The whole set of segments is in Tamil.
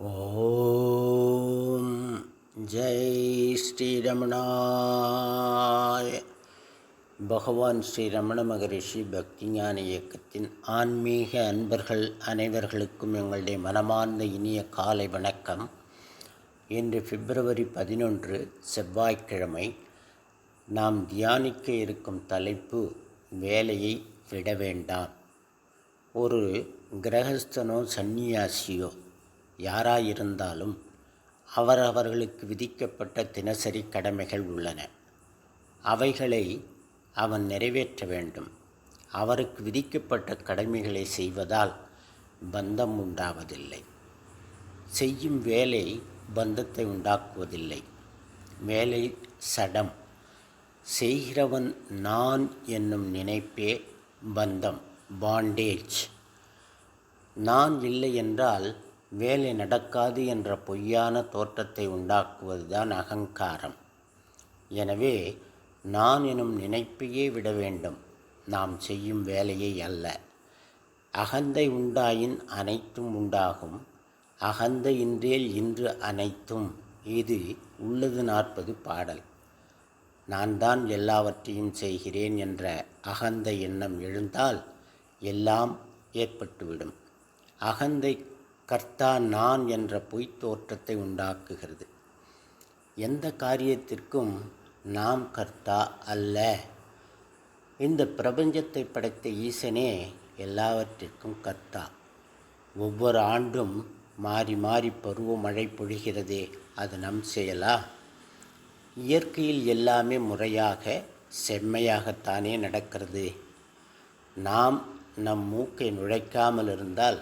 ஓம் ஜெய் ஸ்ரீரமணாய. பகவான் ஸ்ரீ ரமண மகரிஷி பக்தி ஞான இயக்கத்தின் ஆன்மீக அன்பர்கள் அனைவர்களுக்கும் எங்களுடைய மனமார்ந்த இனிய காலை வணக்கம். இன்று பிப்ரவரி 11 செவ்வாய்க்கிழமை. நாம் தியானிக்க இருக்கும் தலைப்பு வேலையை விட வேண்டாம். ஒரு கிரகஸ்தனோ சந்நியாசியோ யாராயிருந்தாலும் அவர்களுக்கு விதிக்கப்பட்ட தினசரி கடமைகள் உள்ளன. அவைகளை அவன் நிறைவேற்ற வேண்டும். அவருக்கு விதிக்கப்பட்ட கடமைகளை செய்வதால் பந்தம் உண்டாவதில்லை. செய்யும் வேலை பந்தத்தை உண்டாக்குவதில்லை. வேலை சடம். செய்கிறவன் நான் என்னும் நினைப்பே பந்தம், பாண்டேஜ். நான் இல்லை என்றால் வேலை நடக்காது என்ற பொய்யான தோற்றத்தை உண்டாக்குவதுதான் அகங்காரம். எனவே நான் எனும் நினைப்பையே விட வேண்டும், நாம் செய்யும் வேலையை அல்ல. அகந்தை உண்டாயின் அனைத்தும் உண்டாகும். அகந்தை இன்றேல் இன்று அனைத்தும். இது உள்ளது 40 பாடல். நான் தான் எல்லாவற்றையும் செய்கிறேன் என்ற அகந்தை எண்ணம் எழுந்தால் எல்லாம் ஏற்பட்டுவிடும். அகந்தை கர்த்தா நான் என்ற பொய்த் தோற்றத்தை உண்டாக்குகிறது. எந்த காரியத்திற்கும் நாம் கர்த்தா அல்ல. இந்த பிரபஞ்சத்தை படைத்த ஈசனே எல்லாவற்றிற்கும் கர்த்தா. ஒவ்வொரு ஆண்டும் மாறி மாறி பருவமழை பொழிகிறதே, அது நம் செயலா? இயற்கையில் எல்லாமே முறையாக செம்மையாகத்தானே நடக்கிறது. நாம் நம் மூக்கை நுழைக்காமல் இருந்தால்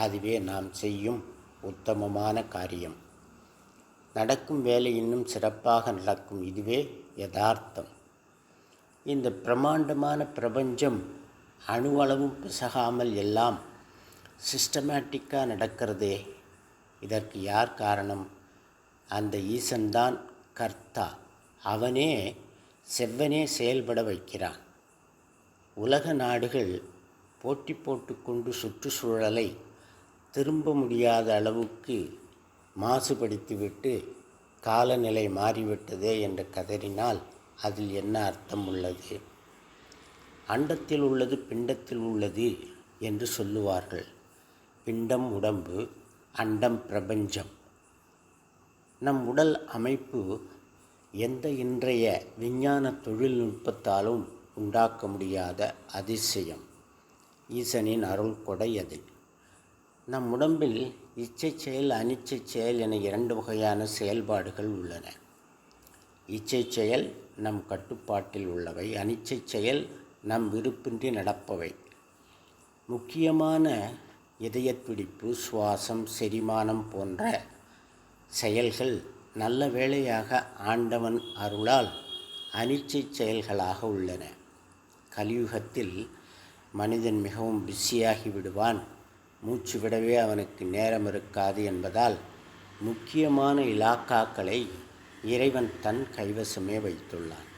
அதுவே நாம் செய்யும் உத்தமமான காரியம். நடக்கும் வேலை இன்னும் சிறப்பாக நடக்கும். இதுவே யதார்த்தம். இந்த பிரம்மாண்டமான பிரபஞ்சம் அணுவளவும் பிசகாமல் எல்லாம் சிஸ்டமேட்டிக்காக நடக்கிறதே, இதற்கு யார் காரணம்? அந்த ஈசன்தான் கர்த்தா. அவனே செவ்வனே செயல்பட வைக்கிறான். உலக நாடுகள் போட்டி போட்டுக்கொண்டு சுற்றுச்சூழலை திரும்ப முடியாத அளவுக்கு மாசுபடுத்திவிட்டு காலநிலை மாறிவிட்டதே என்று கதறினால் அதில் என்ன அர்த்தம் உள்ளது? அண்டத்தில் உள்ளது பிண்டத்தில் உள்ளது என்று சொல்லுவார்கள். பிண்டம் உடம்பு, அண்டம் பிரபஞ்சம். நம் உடல் அமைப்பு எந்த இன்றைய விஞ்ஞான தொழில்நுட்பத்தாலும் உண்டாக்க முடியாத அதிசயம். ஈசனின் அருள் கொடை அது. நம் உடம்பில் இச்சை செயல், அனிச்சை செயல் என 2 வகையான செயல்பாடுகள் உள்ளன. இச்சை செயல் நம் கட்டுப்பாட்டில் உள்ளவை, அனிச்சை செயல் நம் விருப்பின்றி நடப்பவை. முக்கியமான இதயத்துடிப்பு, சுவாசம், செரிமானம் போன்ற செயல்கள் நல்ல வேளையாக ஆண்டவன் அருளால் அனிச்சை செயல்களாக உள்ளன. கலியுகத்தில் மனிதன் மிகவும் பிஸியாகி விடுவான். மூச்சு விடவே அவனுக்கு நேரம் இருக்காது என்பதால் முக்கியமான இலாக்காக்களை இறைவன் தன் கைவசமே வைத்துள்ளான்.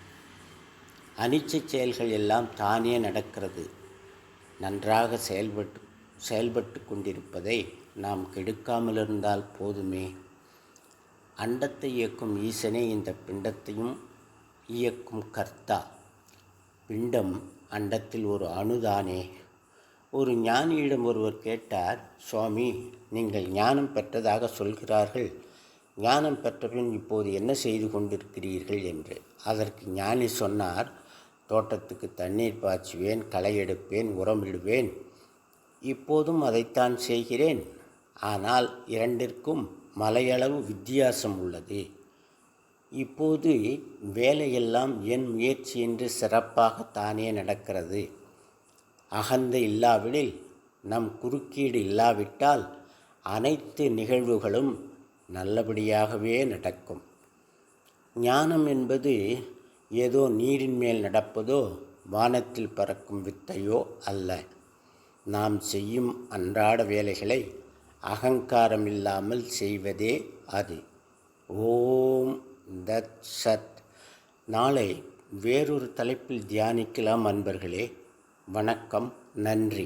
அனிச்சை செயல்கள் எல்லாம் தானே நடக்கிறது. நன்றாக செயல்பட்டு கொண்டிருப்பதை நாம் கெடுக்காமல் இருந்தால் போதுமே. அண்டத்தை இயக்கும் ஈசனே இந்த பிண்டத்தையும் இயக்கும் கர்த்தா. பிண்டம் அண்டத்தில் ஒரு அணுதானே. ஒரு ஞானியிடம் ஒருவர் கேட்டார், சுவாமி, நீங்கள் ஞானம் பெற்றதாக சொல்கிறார்கள். ஞானம் பெற்றபின் இப்போது என்ன செய்து கொண்டிருக்கிறீர்கள் என்று. அதற்கு ஞானி சொன்னார், தோட்டத்துக்கு தண்ணீர் பாய்ச்சுவேன், களை எடுப்பேன், உரமிடுவேன். இப்போதும் அதைத்தான் செய்கிறேன். ஆனால் இரண்டிற்கும் மலையளவு வித்தியாசம் உள்ளது. இப்போது வேலையெல்லாம் என் முயற்சியின்றி சிறப்பாகத்தானே நடக்கிறது. அகந்தை இல்லாவிடில், நம் குறுக்கீடு இல்லாவிட்டால் அனைத்து நிகழ்வுகளும் நல்லபடியாகவே நடக்கும். ஞானம் என்பது ஏதோ நீரின் மேல் நடப்பதோ வானத்தில் பறக்கும் வித்தையோ அல்ல. நாம் செய்யும் அன்றாட வேலைகளை அகங்காரம் இல்லாமல் செய்வதே அது. ஓம் தத் சத். நாளை வேறொரு தலைப்பில் தியானிக்கலாம் அன்பர்களே. வணக்கம். நன்றி.